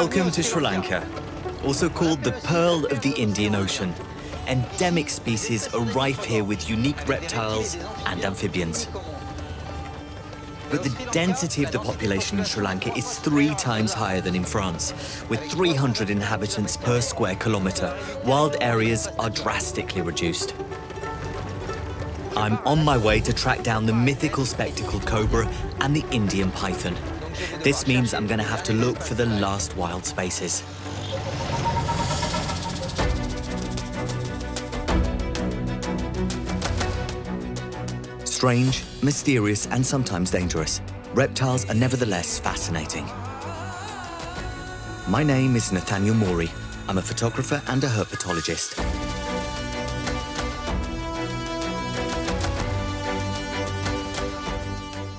Welcome to Sri Lanka, also called the Pearl of the Indian Ocean. Endemic species are rife here with unique reptiles and amphibians. But the density of the population in Sri Lanka is 3 times higher than in France. With 300 inhabitants per square kilometre, wild areas are drastically reduced. I'm on my way to track down the mythical spectacled cobra and the Indian python. This means I'm going to have to look for the last wild spaces. Strange, mysterious, and sometimes dangerous, reptiles are nevertheless fascinating. My name is Nathaniel Maury. I'm a photographer and a herpetologist.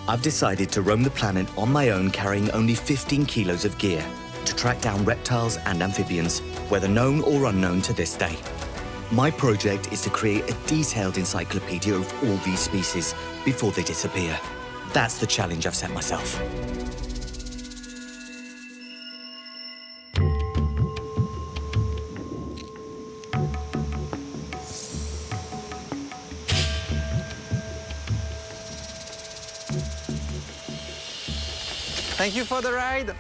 I've decided to roam the planet on my own, carrying only 15 kilos of gear to track down reptiles and amphibians, whether known or unknown to this day. My project is to create a detailed encyclopedia of all these species before they disappear. That's the challenge I've set myself. Thank you for the ride.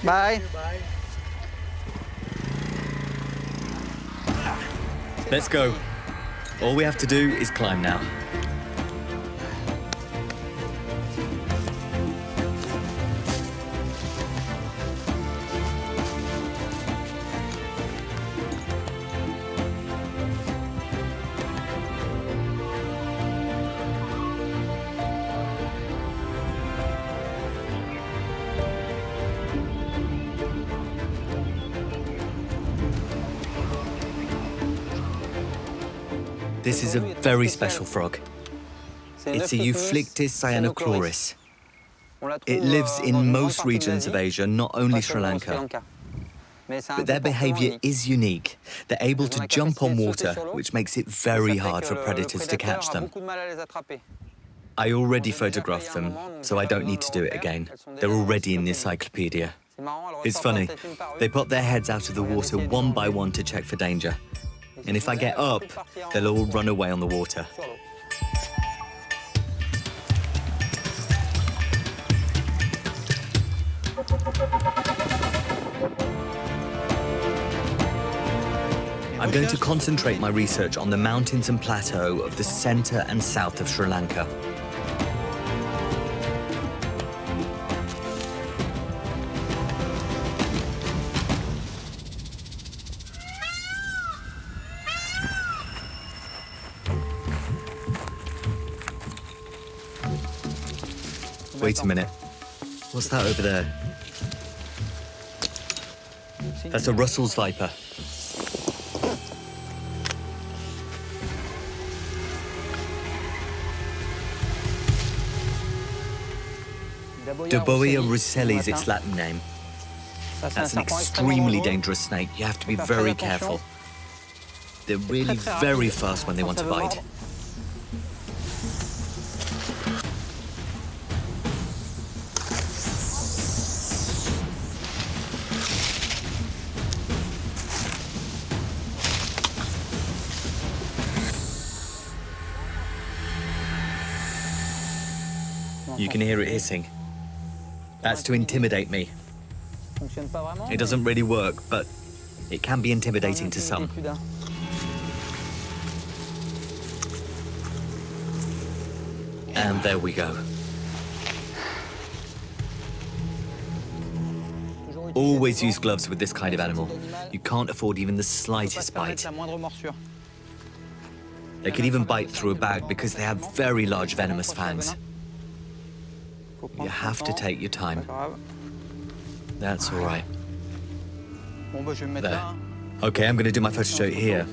Bye. Bye. Let's go. All we have to do is climb now. This is a very special frog. It's a Euphlyctis cyanochlorus. It lives in most regions of Asia, not only Sri Lanka. But their behavior is unique. They're able to jump on water, which makes it very hard for predators to catch them. I already photographed them, so I don't need to do it again. They're already in the encyclopedia. It's funny, they pop their heads out of the water one by one to check for danger. And if I get up, they'll all run away on the water. I'm going to concentrate my research on the mountains and plateau of the center and south of Sri Lanka. Wait a minute. What's that over there? That's a Russell's viper. Daboia russelli is its Latin name. That's an extremely dangerous snake. You have to be very careful. They're really very fast when they want to bite. You can hear it hissing. That's to intimidate me. It doesn't really work, but it can be intimidating to some. And there we go. Always use gloves with this kind of animal. You can't afford even the slightest bite. They can even bite through a bag because they have very large venomous fangs. You have to take your time. That's all right. There. Okay, I'm going to do my photo shoot here.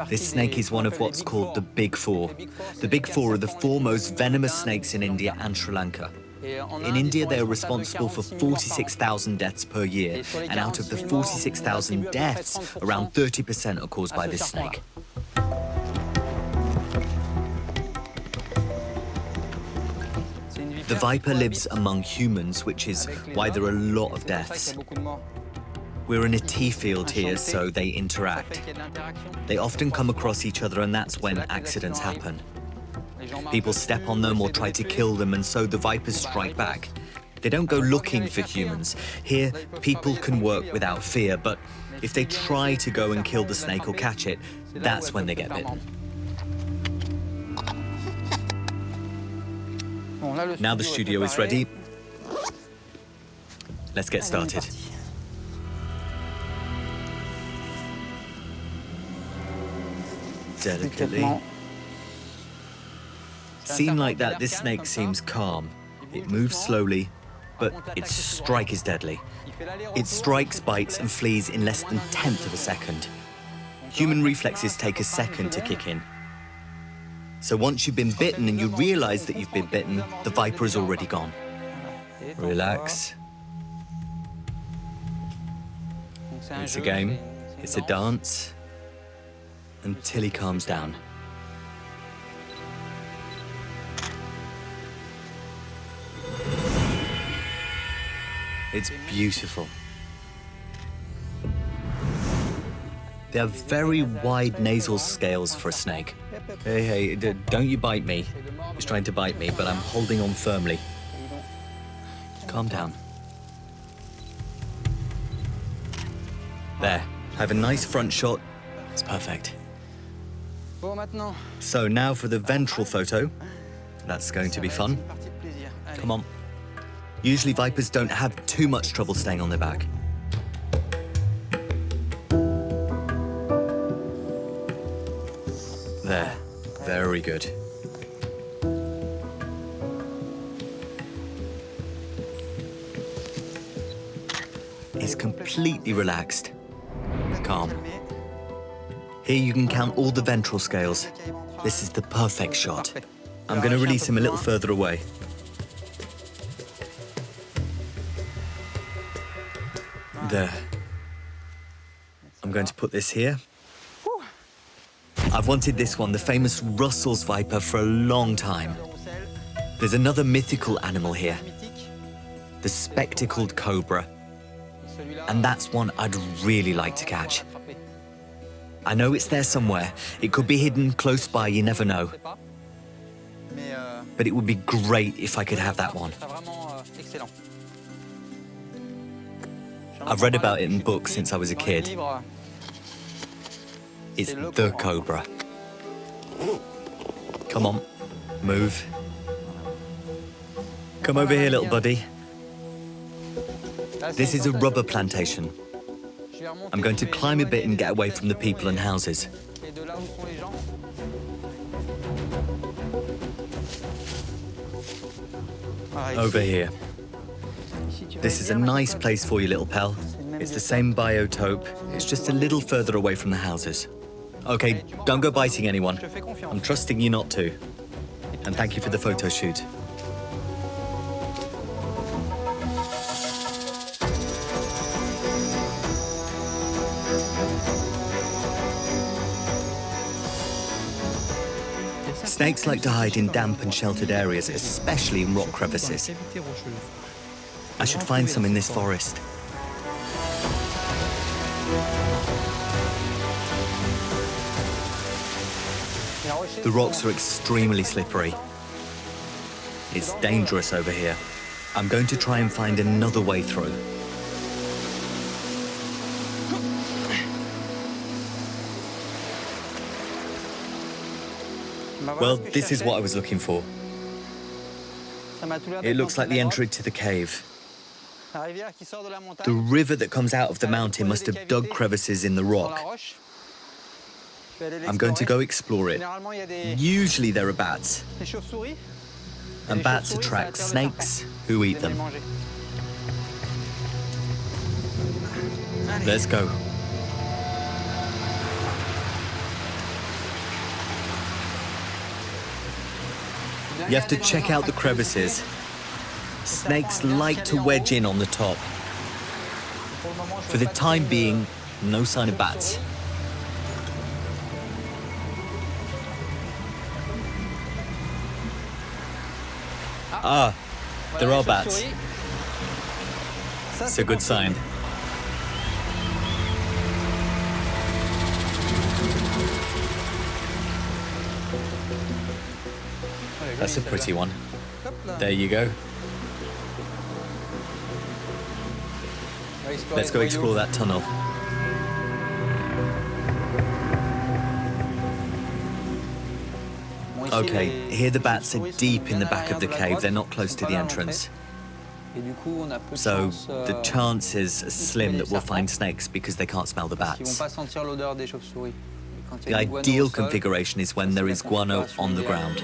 This snake is one of what's called the Big Four. The Big Four are the 4 most venomous snakes in India and Sri Lanka. In India, they are responsible for 46,000 deaths per year, and out of the 46,000 deaths, around 30% are caused by this snake. The viper lives among humans, which is why there are a lot of deaths. We're in a tea field here, so they interact. They often come across each other, and that's when accidents happen. People step on them or try to kill them, and so the vipers strike back. They don't go looking for humans. Here, people can work without fear, but if they try to go and kill the snake or catch it, that's when they get bitten. Now the studio is ready. Let's get started. Delicately. Seen like that, this snake seems calm. It moves slowly, but its strike is deadly. It strikes, bites, and flees in less than 1/10 of a second. Human reflexes take a second to kick in. So once you've been bitten and you realize that you've been bitten, the viper is already gone. Relax. It's a game. It's a dance. Until he calms down. It's beautiful. They have very wide nasal scales for a snake. Hey, don't you bite me. He's trying to bite me, but I'm holding on firmly. Calm down. There, I have a nice front shot. It's perfect. So now for the ventral photo. That's going to be fun. Come on. Usually vipers don't have too much trouble staying on their back. There, very good. He's completely relaxed. Calm. Here you can count all the ventral scales. This is the perfect shot. I'm going to release him a little further away. There. I'm going to put this here. I've wanted this one, the famous Russell's viper, for a long time. There's another mythical animal here, the spectacled cobra. And that's one I'd really like to catch. I know it's there somewhere. It could be hidden close by, you never know. But it would be great if I could have that one. I've read about it in books since I was a kid. It's the cobra. Come on, move. Come over here, little buddy. This is a rubber plantation. I'm going to climb a bit and get away from the people and houses. Over here. This is a nice place for you, little pal. It's the same biotope. It's just a little further away from the houses. Okay, don't go biting anyone. I'm trusting you not to. And thank you for the photo shoot. Snakes like to hide in damp and sheltered areas, especially in rock crevices. I should find some in this forest. The rocks are extremely slippery. It's dangerous over here. I'm going to try and find another way through. Well, this is what I was looking for. It looks like the entry to the cave. The river that comes out of the mountain must have dug crevices in the rock. I'm going to go explore it. Usually there are bats. And bats attract snakes who eat them. Let's go. You have to check out the crevices. Snakes like to wedge in on the top. For the time being, no sign of bats. Ah, There are bats. It's a good sign. That's a pretty one. There you go. Let's go explore that tunnel. Okay, here the bats are deep in the back of the cave. They're not close to the entrance. So the chances are slim that we'll find snakes because they can't smell the bats. The ideal configuration is when there is guano on the ground.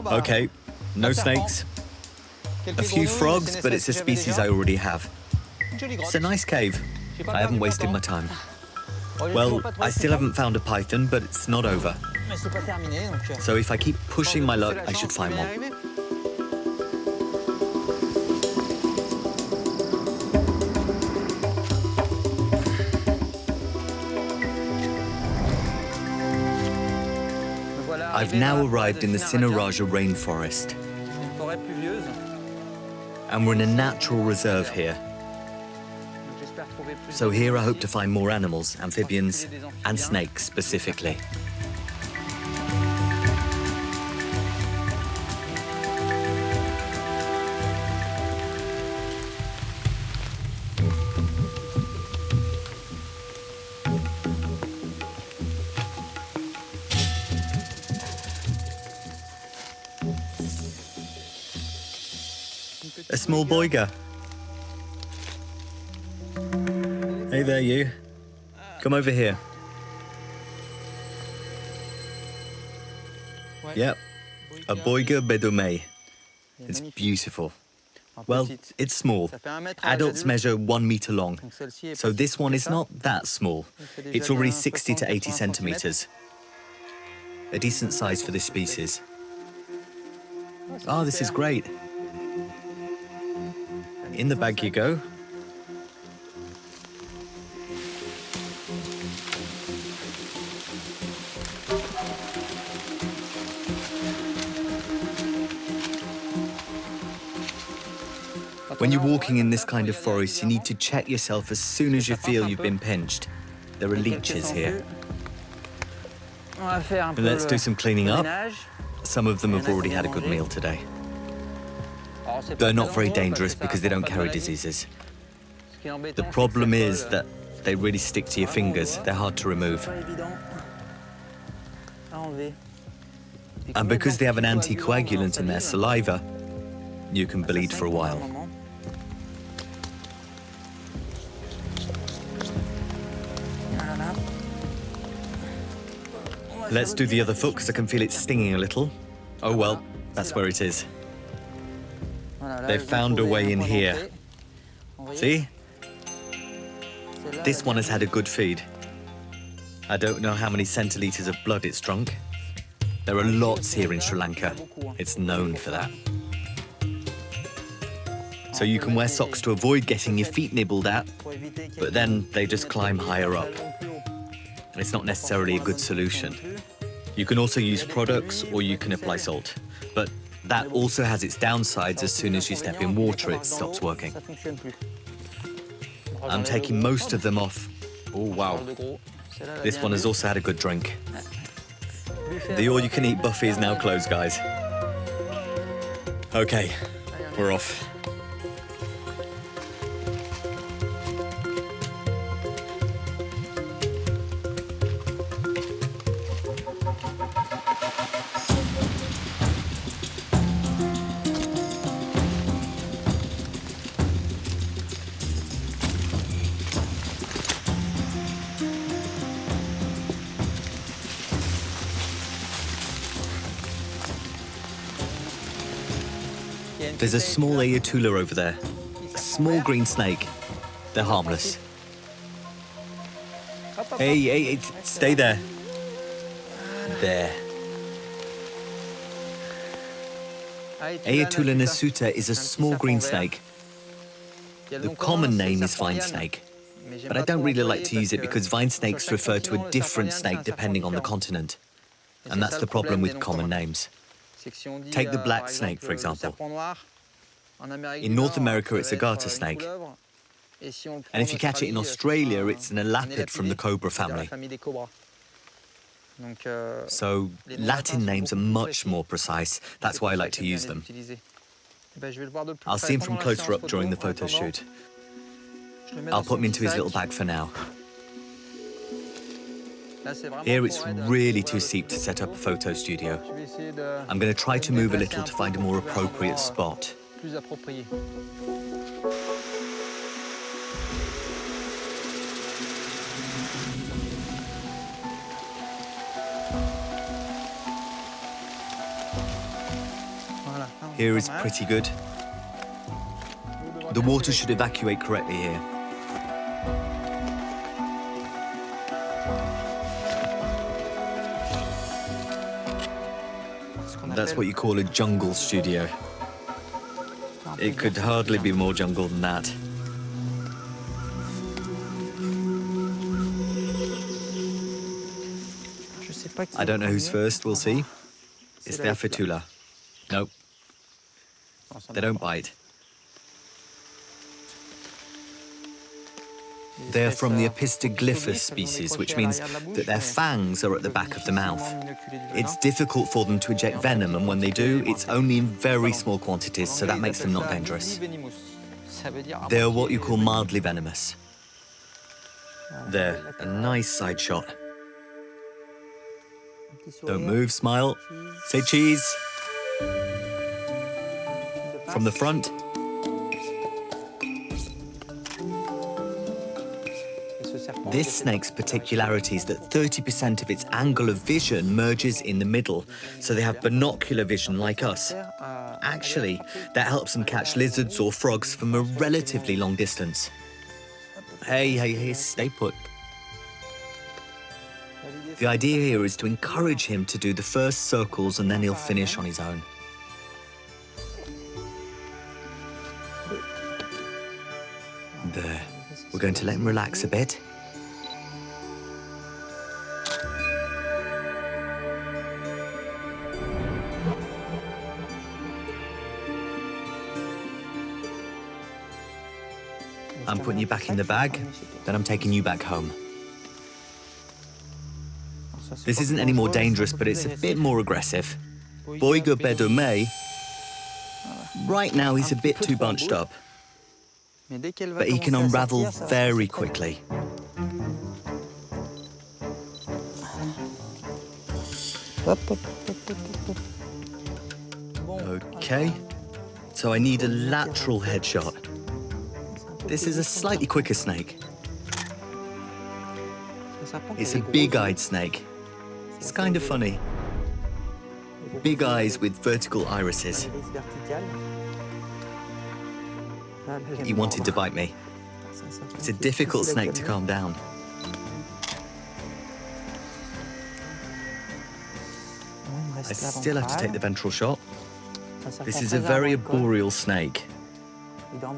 Okay, no snakes. A few frogs, but it's a species I already have. It's a nice cave. I haven't wasted my time. Well, I still haven't found a python, but it's not over. So if I keep pushing my luck, I should find one. I've now arrived in the Sinaraja Rainforest. And we're in a natural reserve here. So here I hope to find more animals, amphibians, and snakes specifically. A small boiga. Hey there, you. Come over here. Yep, a boiga bedome. It's beautiful. Well, it's small. Adults measure 1 meter long, so this one is not that small. It's already 60 to 80 centimeters. A decent size for this species. Oh, this is great. In the bag you go. When you're walking in this kind of forest, you need to check yourself as soon as you feel you've been pinched. There are leeches here. And let's do some cleaning up. Some of them have already had a good meal today. They're not very dangerous because they don't carry diseases. The problem is that they really stick to your fingers. They're hard to remove. And because they have an anticoagulant in their saliva, you can bleed for a while. Let's do the other foot because I can feel it stinging a little. Oh well, that's where it is. They've found a way in here. See? This one has had a good feed. I don't know how many centiliters of blood it's drunk. There are lots here in Sri Lanka. It's known for that. So you can wear socks to avoid getting your feet nibbled at, but then they just climb higher up. It's not necessarily a good solution. You can also use products or you can apply salt, but that also has its downsides. As soon as you step in water, it stops working. I'm taking most of them off. Oh, wow. This one has also had a good drink. The all-you-can-eat buffet is now closed, guys. Okay, we're off. There's a small Ayatula over there. A small green snake. They're harmless. Hey, stay there. There. Ayatula nasuta is a small green snake. The common name is fine snake. but I don't really like to use it because vine snakes refer to a different snake depending on the continent. And that's the problem with common names. Take the black snake, for example. In North America, it's a garter snake. And if you catch it in Australia, it's an elapid from the cobra family. So Latin names are much more precise. That's why I like to use them. I'll see him from closer up during the photo shoot. I'll put him into his little bag for now. Here it's really too steep to set up a photo studio. I'm going to try to move a little to find a more appropriate spot. Here is pretty good. The water should evacuate correctly here. That's what you call a jungle studio. It could hardly be more jungle than that. I don't know who's first, we'll see. It's the Herpetologist. Nope. They don't bite. They're from the Epistoglyphus species, which means that their fangs are at the back of the mouth. It's difficult for them to eject venom, and when they do, it's only in very small quantities, so that makes them not dangerous. They're what you call mildly venomous. There, a nice side shot. Don't move, smile. Say cheese. From the front. This snake's particularity is that 30% of its angle of vision merges in the middle, so they have binocular vision like us. Actually, that helps them catch lizards or frogs from a relatively long distance. Hey, stay put. The idea here is to encourage him to do the first circles and then he'll finish on his own. There. We're going to let him relax a bit. I'm putting you back in the bag, then I'm taking you back home. This isn't any more dangerous, but it's a bit more aggressive. Boiga Bedomé, right now he's a bit too bunched up, but he can unravel very quickly. Okay, so I need a lateral headshot. This is a slightly quicker snake. It's a big-eyed snake. It's kind of funny. Big eyes with vertical irises. He wanted to bite me. It's a difficult snake to calm down. I still have to take the ventral shot. This is a very arboreal snake.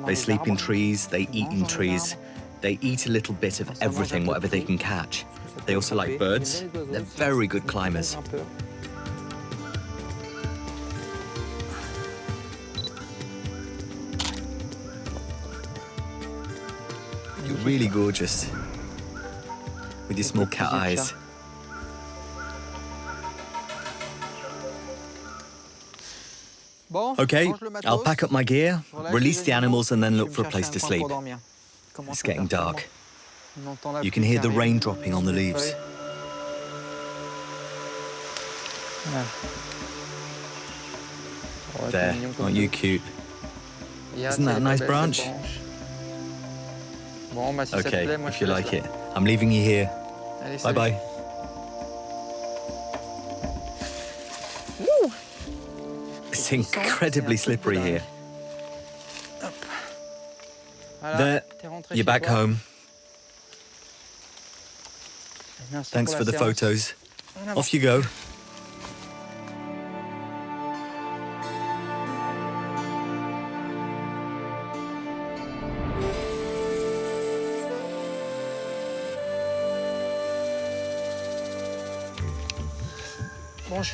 They sleep in trees, they eat in trees. They eat a little bit of everything, whatever they can catch. They also like birds. They're very good climbers. You're really gorgeous with your small cat eyes. Okay, I'll pack up my gear, release the animals, and then look for a place to sleep. It's getting dark. You can hear the rain dropping on the leaves. There, aren't you cute? Isn't that a nice branch? Okay, if you like it. I'm leaving you here. Bye-bye. It's incredibly slippery here. There, you're back home. Thanks for the photos. Off you go.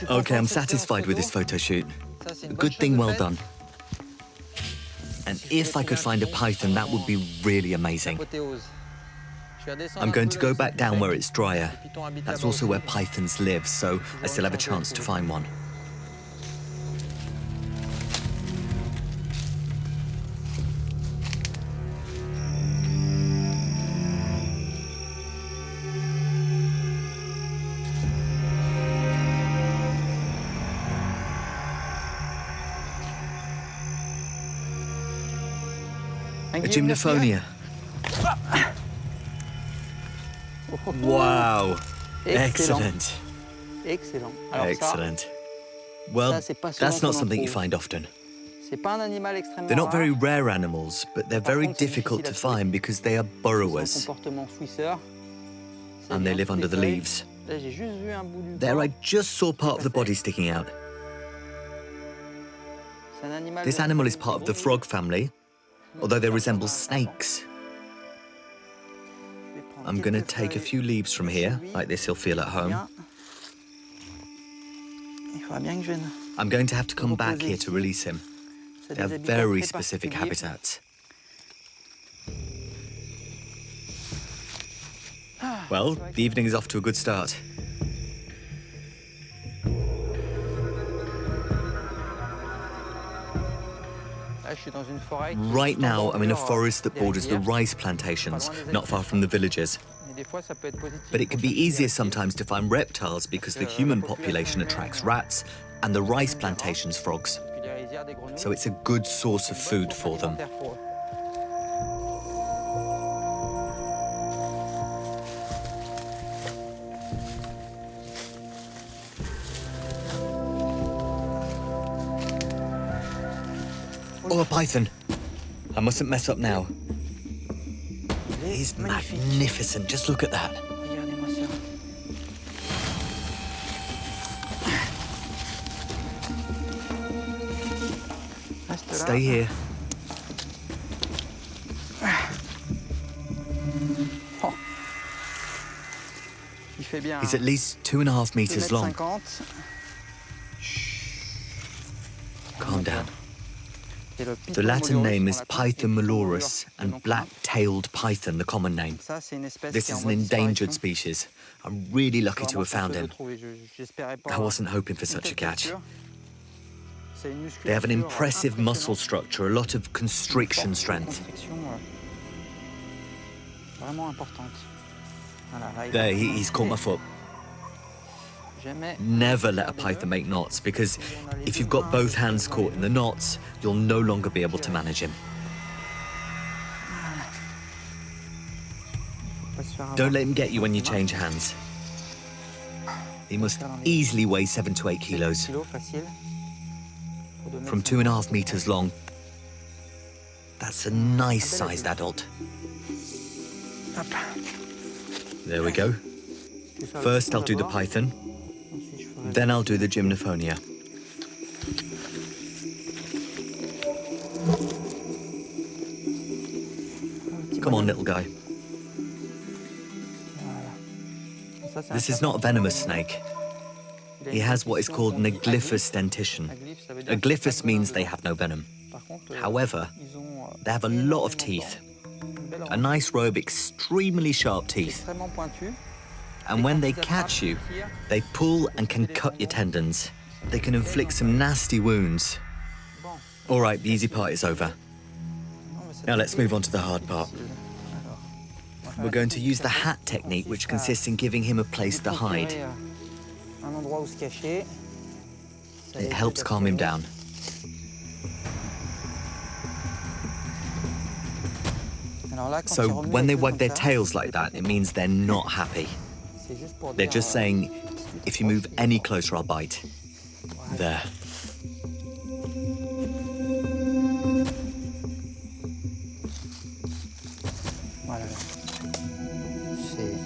Okay, I'm satisfied with this photo shoot. Good thing well done. And if I could find a python, that would be really amazing. I'm going to go back down where it's drier. That's also where pythons live, so I still have a chance to find one. A gymnophonia. Wow. Excellent. Excellent. Well, that's not something you find often. They're not very rare animals, but they're very difficult to find because they are burrowers. And they live under the leaves. There I just saw part of the body sticking out. This animal is part of the frog family, although they resemble snakes. I'm going to take a few leaves from here, like this he'll feel at home. I'm going to have to come back here to release him. They have very specific habitats. Well, the evening is off to a good start. Right now, I'm in a forest that borders the rice plantations, not far from the villages. But it can be easier sometimes to find reptiles because the human population attracts rats and the rice plantations frogs. So it's a good source of food for them. Oh, a python. I mustn't mess up now. He's magnificent. Just look at that. Stay here. He's at least 2.5 meters long. Calm down. The Latin name is Python malurus and black-tailed python, the common name. This is an endangered species. I'm really lucky to have found him. I wasn't hoping for such a catch. They have an impressive muscle structure, a lot of constriction strength. There, he's caught my foot. Never let a python make knots, because if you've got both hands caught in the knots, you'll no longer be able to manage him. Don't let him get you when you change hands. He must easily weigh 7 to 8 kilos. From 2.5 meters long. That's a nice-sized adult. There we go. First, I'll do the python. Then I'll do the gymnophonia. Come on, little guy. This is not a venomous snake. He has what is called an aglyphous dentition. Aglyphous means they have no venom. However, they have a lot of teeth. A nice row of extremely sharp teeth. And when they catch you, they pull and can cut your tendons. They can inflict some nasty wounds. All right, the easy part is over. Now let's move on to the hard part. We're going to use the hat technique, which consists in giving him a place to hide. It helps calm him down. So when they wag their tails like that, it means they're not happy. They're just saying, if you move any closer, I'll bite. There.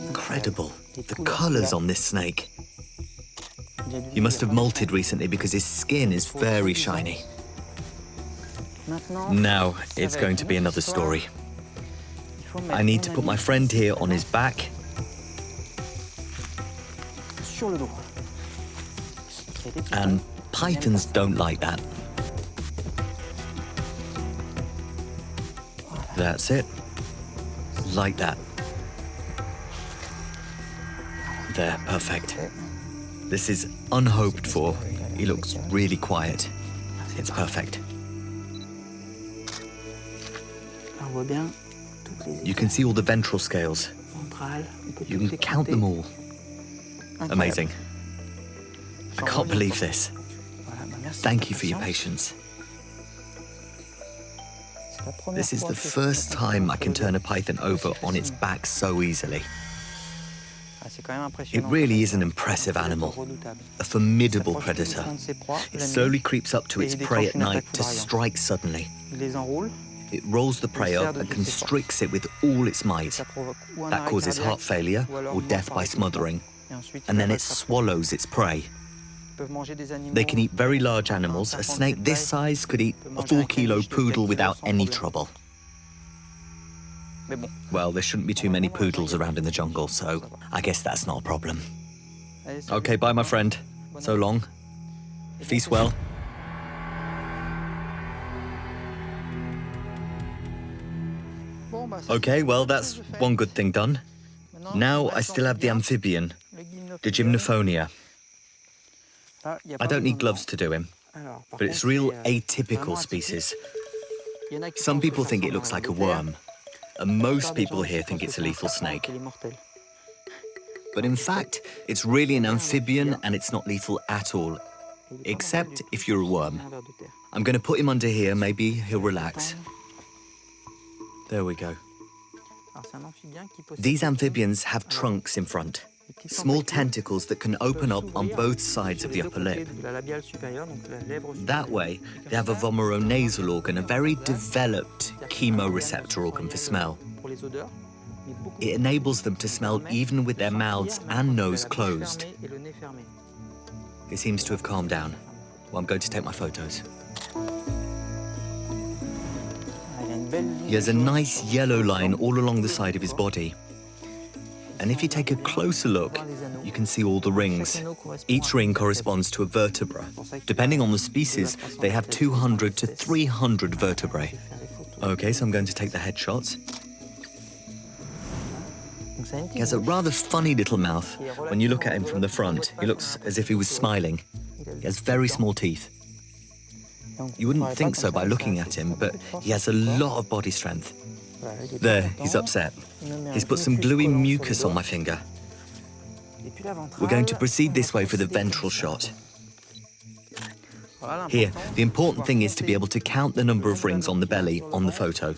Incredible. The colors on this snake. He must have molted recently because his skin is very shiny. Now it's going to be another story. I need to put my friend here on his back. And pythons don't like that. That's it. Like that. There, perfect. This is unhoped for. He looks really quiet. It's perfect. You can see all the ventral scales. You can count them all. Amazing. I can't believe this. Thank you for your patience. This is the first time I can turn a python over on its back so easily. It really is an impressive animal, a formidable predator. It slowly creeps up to its prey at night to strike suddenly. It rolls the prey up and constricts it with all its might. That causes heart failure or death by smothering, and then it swallows its prey. They can eat very large animals. A snake this size could eat a 4-kilo poodle without any trouble. Well, there shouldn't be too many poodles around in the jungle, so I guess that's not a problem. Okay, bye, my friend. So long. Feast well. Okay, well, that's one good thing done. Now I still have the amphibian, the Gymnophonia. I don't need gloves to do him, but it's real atypical species. Some people think it looks like a worm, and most people here think it's a lethal snake. But in fact, it's really an amphibian and it's not lethal at all, except if you're a worm. I'm going to put him under here, maybe he'll relax. There we go. These amphibians have trunks in front. Small tentacles that can open up on both sides of the upper lip. That way, they have a vomeronasal organ, a very developed chemoreceptor organ for smell. It enables them to smell even with their mouths and nose closed. It seems to have calmed down. Well, I'm going to take my photos. He has a nice yellow line all along the side of his body. And if you take a closer look, you can see all the rings. Each ring corresponds to a vertebra. Depending on the species, they have 200 to 300 vertebrae. Okay, so I'm going to take the headshots. He has a rather funny little mouth. When you look at him from the front, he looks as if he was smiling. He has very small teeth. You wouldn't think so by looking at him, but he has a lot of body strength. There, he's upset. He's put some gluey mucus on my finger. We're going to proceed this way for the ventral shot. Here, the important thing is to be able to count the number of rings on the belly on the photo.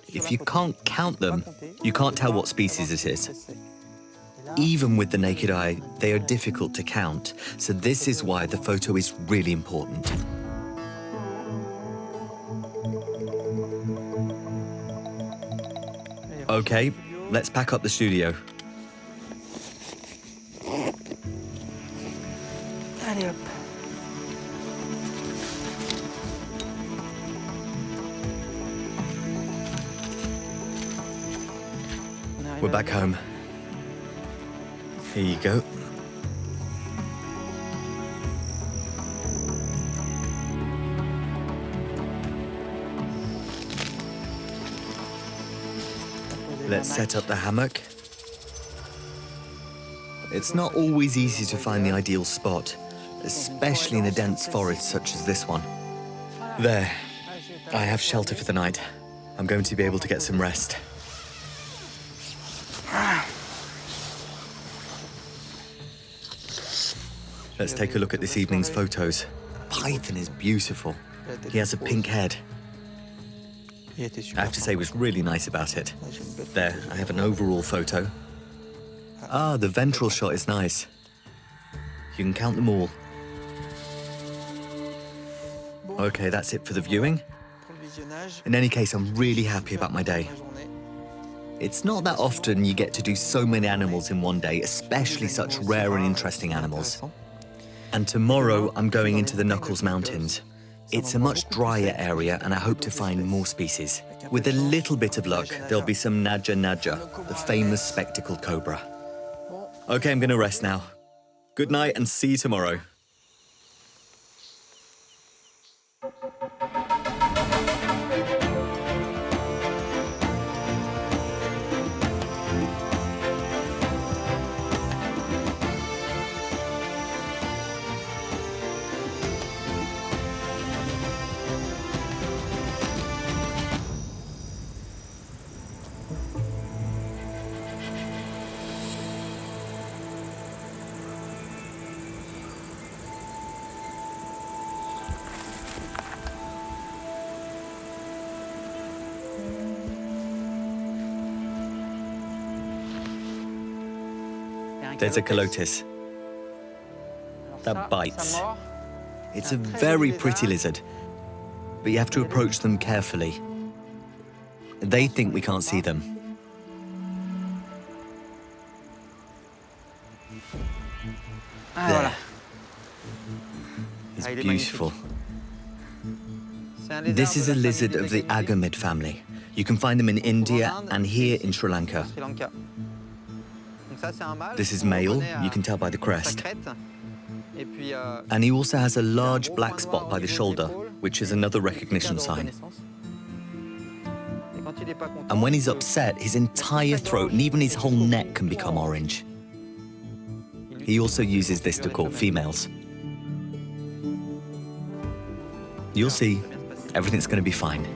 If you can't count them, you can't tell what species it is. Even with the naked eye, they are difficult to count, so this is why the photo is really important. Okay, let's pack up the studio. We're back home. Here you go. Let's set up the hammock. It's not always easy to find the ideal spot, especially in a dense forest such as this one. There, I have shelter for the night. I'm going to be able to get some rest. Let's take a look at this evening's photos. Python is beautiful. He has a pink head. I have to say, he was really nice about it. There, I have an overall photo. Ah, the ventral shot is nice. You can count them all. Okay, that's it for the viewing. In any case, I'm really happy about my day. It's not that often you get to do so many animals in one day, especially such rare and interesting animals. And tomorrow, I'm going into the Knuckles Mountains. It's a much drier area, and I hope to find more species. With a little bit of luck, there'll be some Naja, the famous spectacled cobra. Okay, I'm going to rest now. Good night, and see you tomorrow. There's a calotis. That bites. It's a very pretty lizard, but you have to approach them carefully. They think we can't see them. There. It's beautiful. This is a lizard of the Agamid family. You can find them in India and here in Sri Lanka. This is male, you can tell by the crest. And he also has a large black spot by the shoulder, which is another recognition sign. And when he's upset, his entire throat and even his whole neck can become orange. He also uses this to court females. You'll see, everything's going to be fine.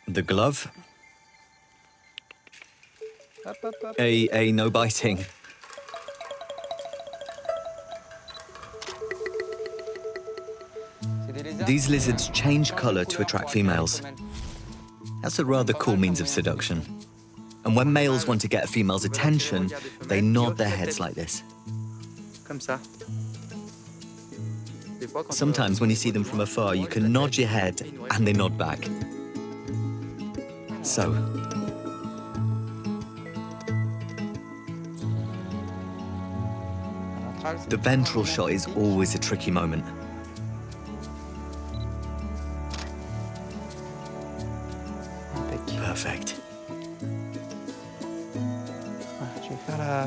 The glove. No biting. These lizards change color to attract females. That's a rather cool means of seduction. And when males want to get a female's attention, they nod their heads like this. Sometimes when you see them from afar, you can nod your head and they nod back. So, the ventral shot is always a tricky moment. Perfect.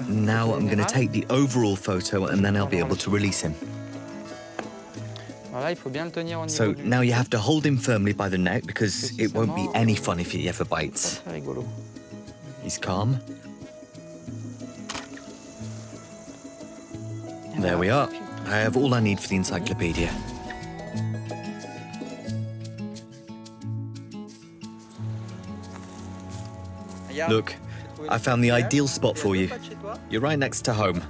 Now I'm going to take the overall photo and then I'll be able to release him. So now you have to hold him firmly by the neck because it won't be any fun if he ever bites. He's calm. There we are. I have all I need for the encyclopedia. Look, I found the ideal spot for you. You're right next to home.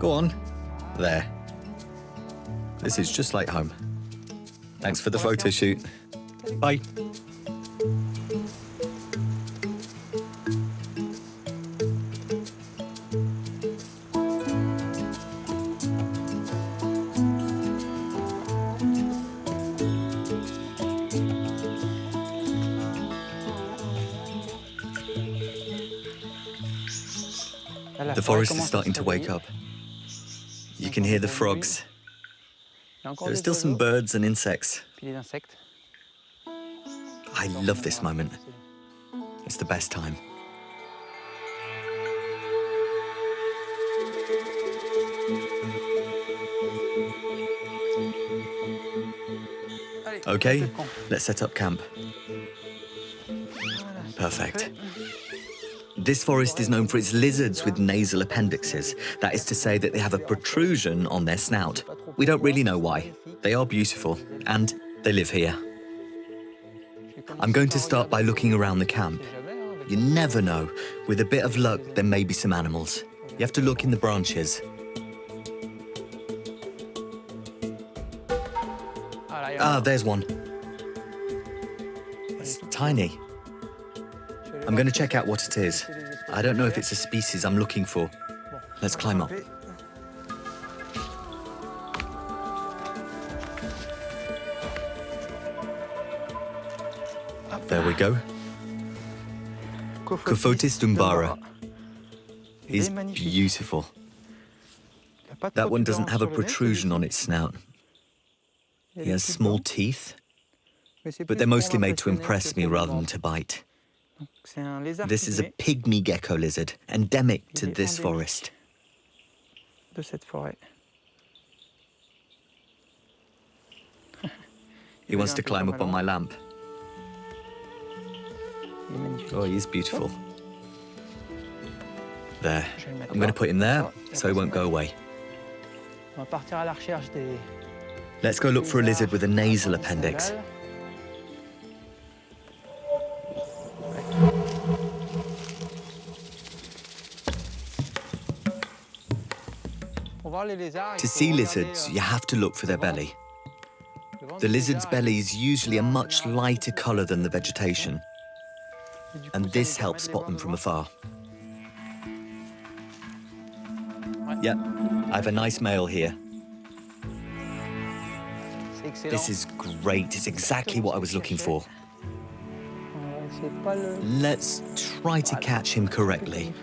Go on. There. This is just like home. Thanks for the photo shoot. Bye. The forest is starting to wake up. You can hear the frogs. There are still some birds and insects. I love this moment. It's the best time. Okay, let's set up camp. Perfect. This forest is known for its lizards with nasal appendixes. That is to say that they have a protrusion on their snout. We don't really know why. They are beautiful, and they live here. I'm going to start by looking around the camp. You never know. With a bit of luck, there may be some animals. You have to look in the branches. Ah, there's one. It's tiny. I'm going to check out what it is. I don't know if it's a species I'm looking for. Let's climb up. There we go. Cophotis dumbara. He's beautiful. That one doesn't have a protrusion on its snout. He has small teeth, but they're mostly made to impress me rather than to bite. This is a pygmy gecko lizard, endemic to this forest. He wants to climb up on my lamp. Oh, he's beautiful. There. I'm going to put him there so he won't go away. Let's go look for a lizard with a nasal appendix. To see lizards, you have to look for their belly. The lizard's belly is usually a much lighter colour than the vegetation, and this helps spot them from afar. Yep, I have a nice male here. This is great, it's exactly what I was looking for. Let's try to catch him correctly.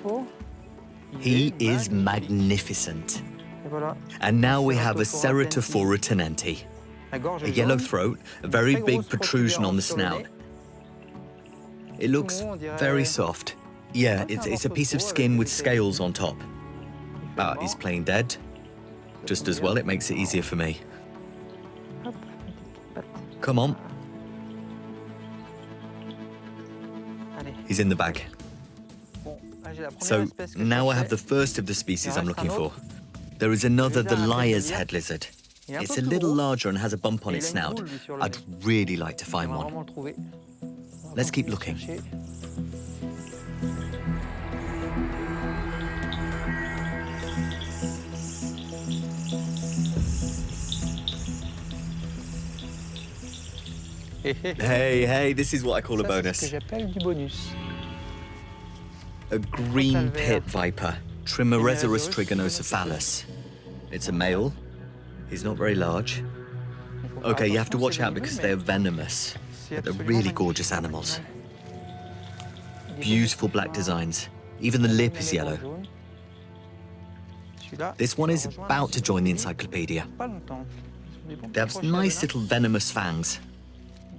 He is magnificent. And now we have a Ceratophora tenenti. A yellow throat, a very big protrusion on the snout. It looks very soft. Yeah, it's a piece of skin with scales on top. But he's plain dead. Just as well, it makes it easier for me. Come on. He's in the bag. So now I have the first of the species I'm looking for. There is another, the liar's head lizard. It's a little larger and has a bump on its snout. I'd really like to find one. Let's keep looking. Hey, this is what I call a bonus. A green pit viper, Trimeresurus trigonocephalus. It's a male. He's not very large. Okay, you have to watch out because they're venomous. But they're really gorgeous animals. Beautiful black designs. Even the lip is yellow. This one is about to join the encyclopedia. They have nice little venomous fangs.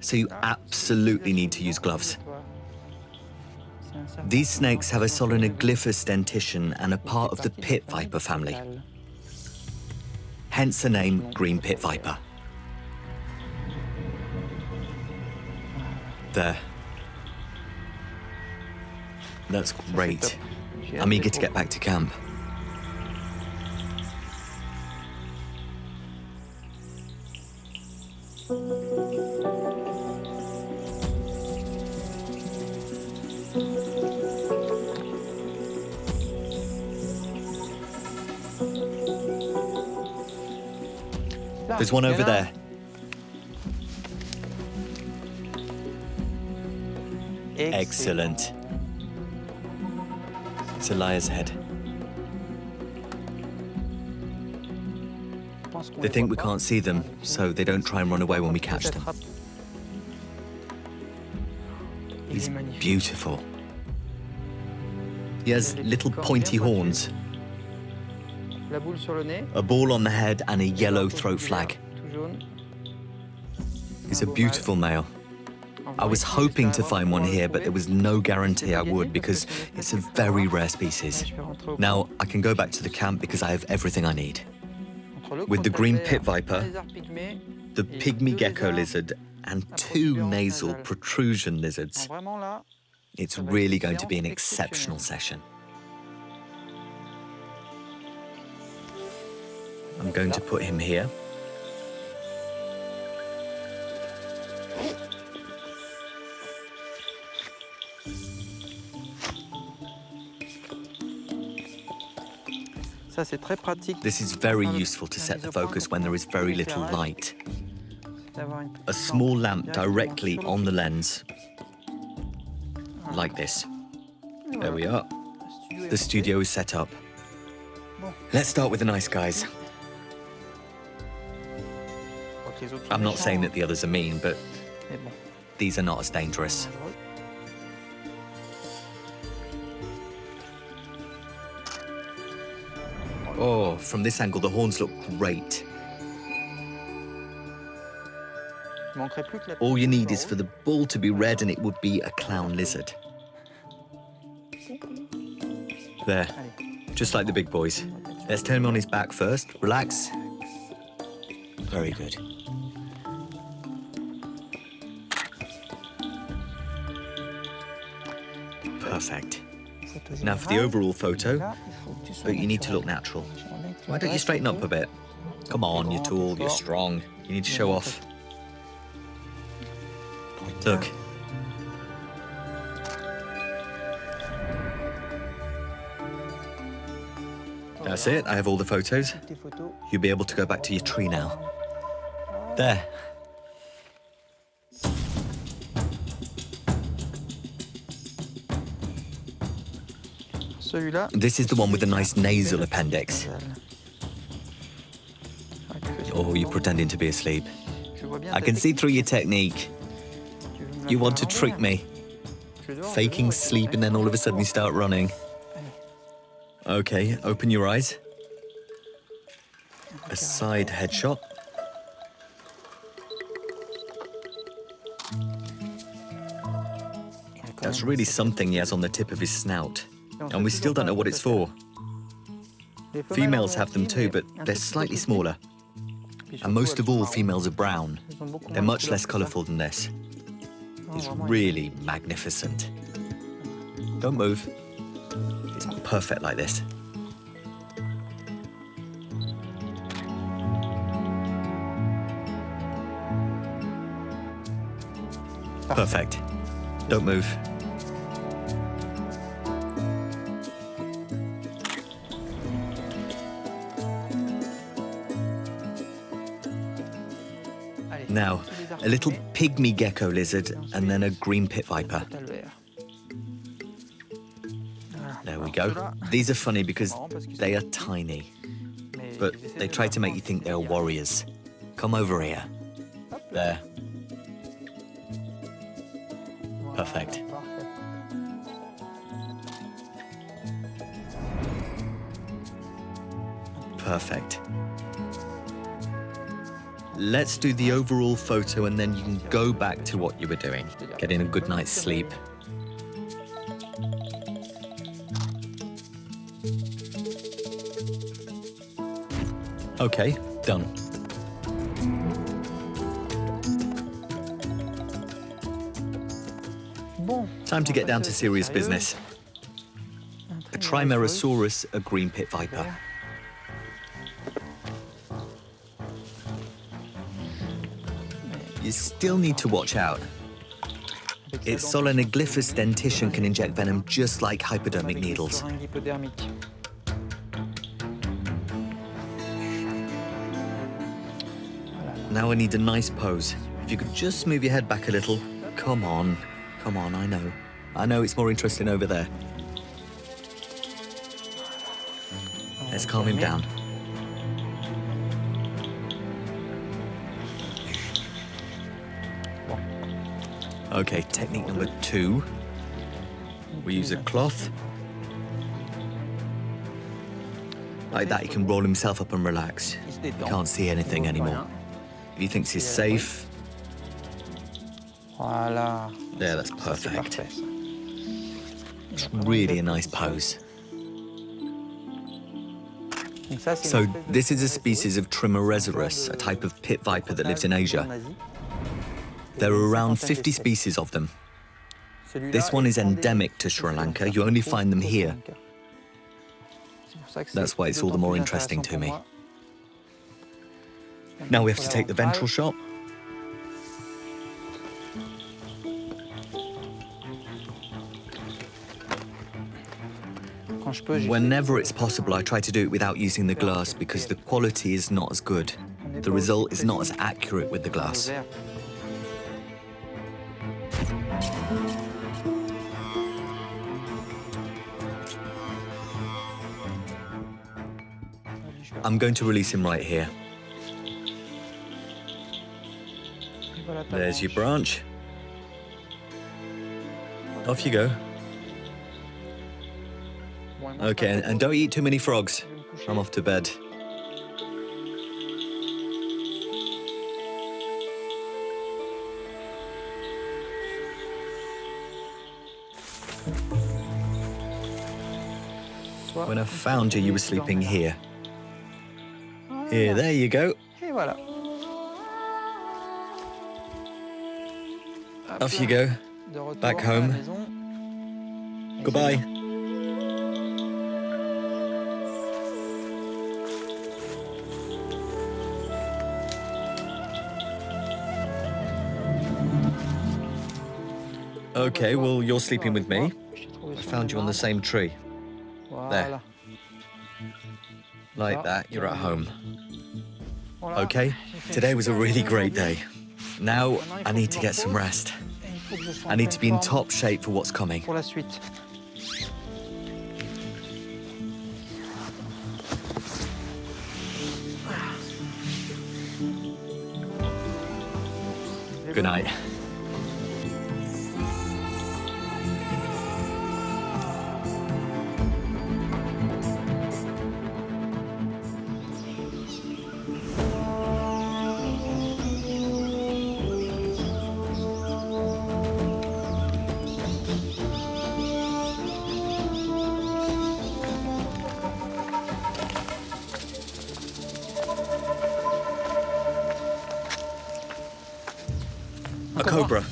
So you absolutely need to use gloves. These snakes have a Solonoglyphus dentition and are part of the pit viper family. Hence the name green pit viper. There. That's great. I'm eager to get back to camp. There's one over there. Excellent. It's a liar's head. They think we can't see them, so they don't try and run away when we catch them. He's beautiful. He has little pointy horns, a ball on the head and a yellow throat flag. He's a beautiful male. I was hoping to find one here, but there was no guarantee I would because it's a very rare species. Now, I can go back to the camp because I have everything I need. With the green pit viper, the pygmy gecko lizard, and 2 nasal protrusion lizards, it's really going to be an exceptional session. I'm going to put him here. This is very useful to set the focus when there is very little light. A small lamp directly on the lens, like this. There we are. The studio is set up. Let's start with the nice guys. I'm not saying that the others are mean, but these are not as dangerous. Oh, from this angle, the horns look great. All you need is for the ball to be red and it would be a clown lizard. There, just like the big boys. Let's turn him on his back first. Relax. Very good. Perfect. Now for the overall photo, but you need to look natural. Why don't you straighten up a bit? Come on, you're tall, you're strong. You need to show off. Look. That's it, I have all the photos. You'll be able to go back to your tree now. There. This is the one with the nice nasal appendix. Oh, you're pretending to be asleep. I can see through your technique. You want to trick me. Faking sleep and then all of a sudden you start running. Okay, open your eyes. A side headshot. That's really something he has on the tip of his snout. And we still don't know what it's for. Females have them too, but they're slightly smaller. And most of all, females are brown. They're much less colourful than this. It's really magnificent. Don't move. It's perfect like this. Perfect. Don't move. Now, a little pygmy gecko lizard and then a green pit viper. There we go. These are funny because they are tiny, but they try to make you think they're warriors. Come over here. There. Perfect. Perfect. Let's do the overall photo and then you can go back to what you were doing. Getting a good night's sleep. Okay, done. Time to get down to serious business. A Trimerosaurus, a green pit viper. You still need to watch out. Its Solenoglyphus dentition can inject venom just like hypodermic needles. Now I need a nice pose. If you could just move your head back a little. Come on, I know. I know it's more interesting over there. Let's calm him down. Okay, technique number 2. We use a cloth. Like that, he can roll himself up and relax. He can't see anything anymore. If he thinks he's safe... There, that's perfect. It's really a nice pose. So, this is a species of Trimerosaurus, a type of pit viper that lives in Asia. There are around 50 species of them. This one is endemic to Sri Lanka. You only find them here. That's why it's all the more interesting to me. Now we have to take the ventral shot. Whenever it's possible, I try to do it without using the glass because the quality is not as good. The result is not as accurate with the glass. I'm going to release him right here. There's your branch. Off you go. Okay, and don't eat too many frogs. I'm off to bed. When I found you, you were sleeping here. Here, there you go. Et voilà. Off you go. De retour Back à la home. maison. Goodbye. Okay, well, you're sleeping with me. I found you on the same tree. Voilà. Like that, you're at home. Voilà. Okay, today was a really great day. Now, I need to get some rest. Et il faut que je sois I en need to be in pleine top shape for what's coming. forme pour la suite. Good night. A cobra.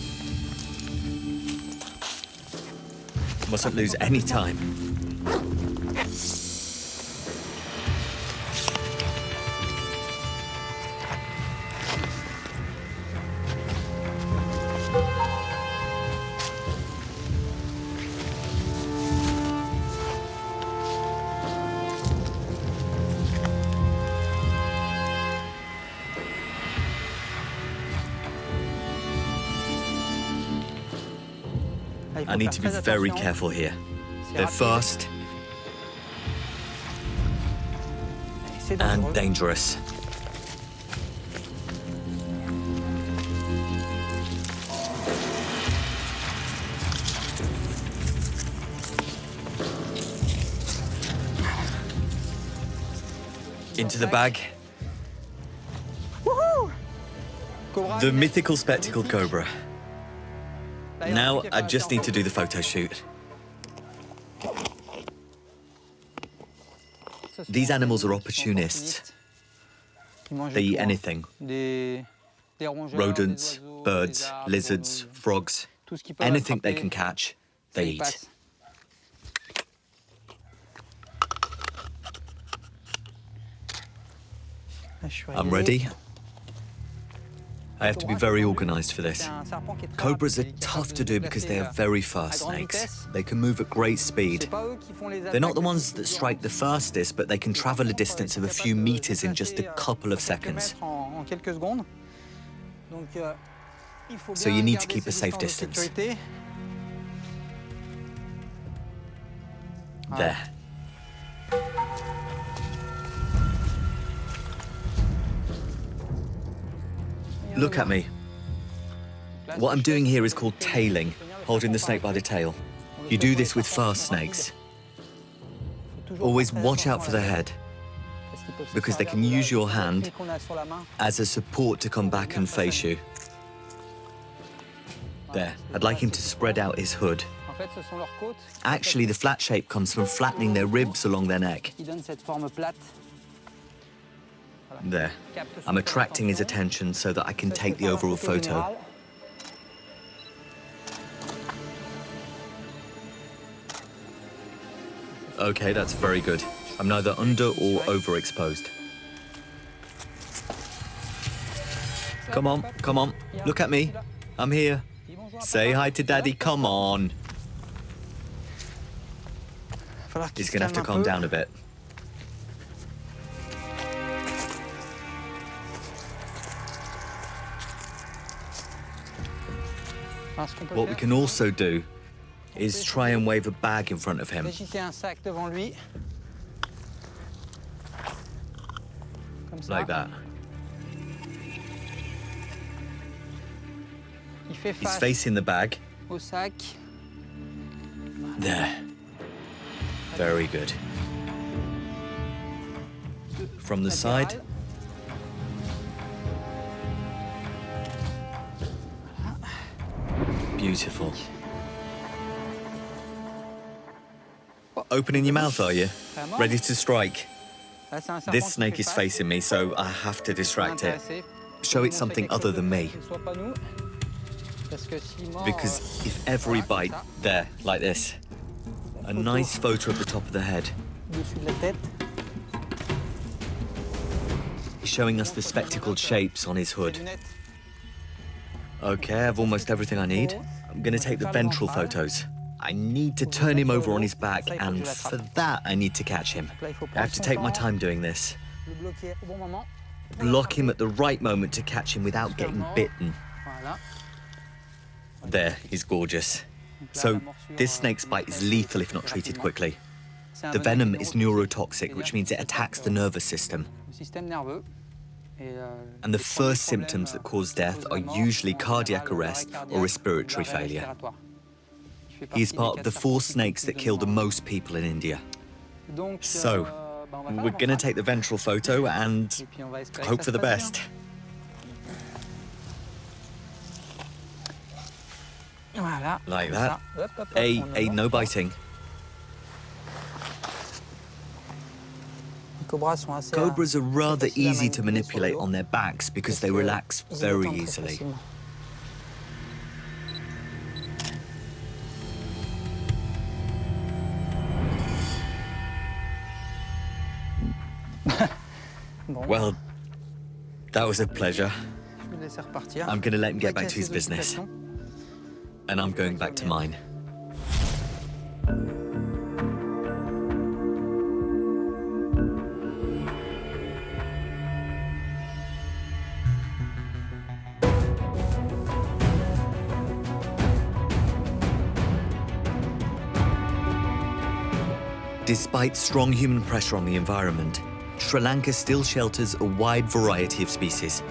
Mustn't lose any time. I need to be very careful here. They're fast and dangerous. Into the bag. Woohoo! The mythical spectacled cobra. Now I just need to do the photo shoot. These animals are opportunists. They eat anything. Rodents, birds, lizards, frogs. Anything they can catch, they eat. I'm ready. I have to be very organized for this. Cobras are tough to do because they are very fast snakes. They can move at great speed. They're not the ones that strike the fastest, but they can travel a distance of a few meters in just a couple of seconds. So you need to keep a safe distance. There. Look at me. What I'm doing here is called tailing, holding the snake by the tail. You do this with fast snakes. Always watch out for the head, because they can use your hand as a support to come back and face you. There, I'd like him to spread out his hood. Actually, the flat shape comes from flattening their ribs along their neck. There. I'm attracting his attention so that I can take the overall photo. Okay, that's very good. I'm neither under or overexposed. Come on, come on. Look at me. I'm here. Say hi to Daddy, come on. He's gonna have to calm down a bit. What we can also do is try and wave a bag in front of him. Like that. He's facing the bag. There. Very good. From the side. Beautiful. Opening your mouth, are you? Vraiment? Ready to strike? Là, c'est un serpent This qui snake fait is face. facing me, so I have to distract it. Intéressé. Show it Montrer something quelque other chose than me. qui ne soit pas nous. Parce que s'il mord, Because if every voilà, comme bite, ça, there, like this, a nice photo of the top of the head, dessus de la tête. showing us the spectacled shapes on his hood. Lunettes. Okay, I've almost everything I need. I'm gonna take the ventral photos. I need to turn him over on his back, and for that, I need to catch him. I have to take my time doing this. Le bloquer au bon moment. Block him at the right moment to catch him without getting bitten. Voilà. There, he's gorgeous. So, this snake's bite is lethal if not treated quickly. The venom is neurotoxic, which means it attacks the nervous system. Le système nerveux. And the first symptoms that cause death are usually cardiac arrest or respiratory failure. He is part of the 4 snakes that kill the most people in India. So, we're gonna take the ventral photo and hope for the best. Voilà. Like comme that. ça. Hop, hop, hop, A, on le no voit. biting. Les cobras sont assez, Cobras are rather faciles à easy to manipuler sur le manipulate dos, on their backs because they parce que relax ils very détendent très easily. facilement. Bon, Well, that was a pleasure. je vais le laisser repartir. I'm gonna let him get Avec back to his ses business. occupations. And I'm going back to mine. Despite strong human pressure on the environment, Sri Lanka still shelters a wide variety of species.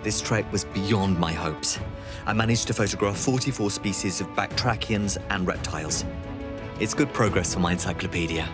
This trek was beyond my hopes. I managed to photograph 44 species of backtrachians and reptiles. It's good progress for my encyclopedia.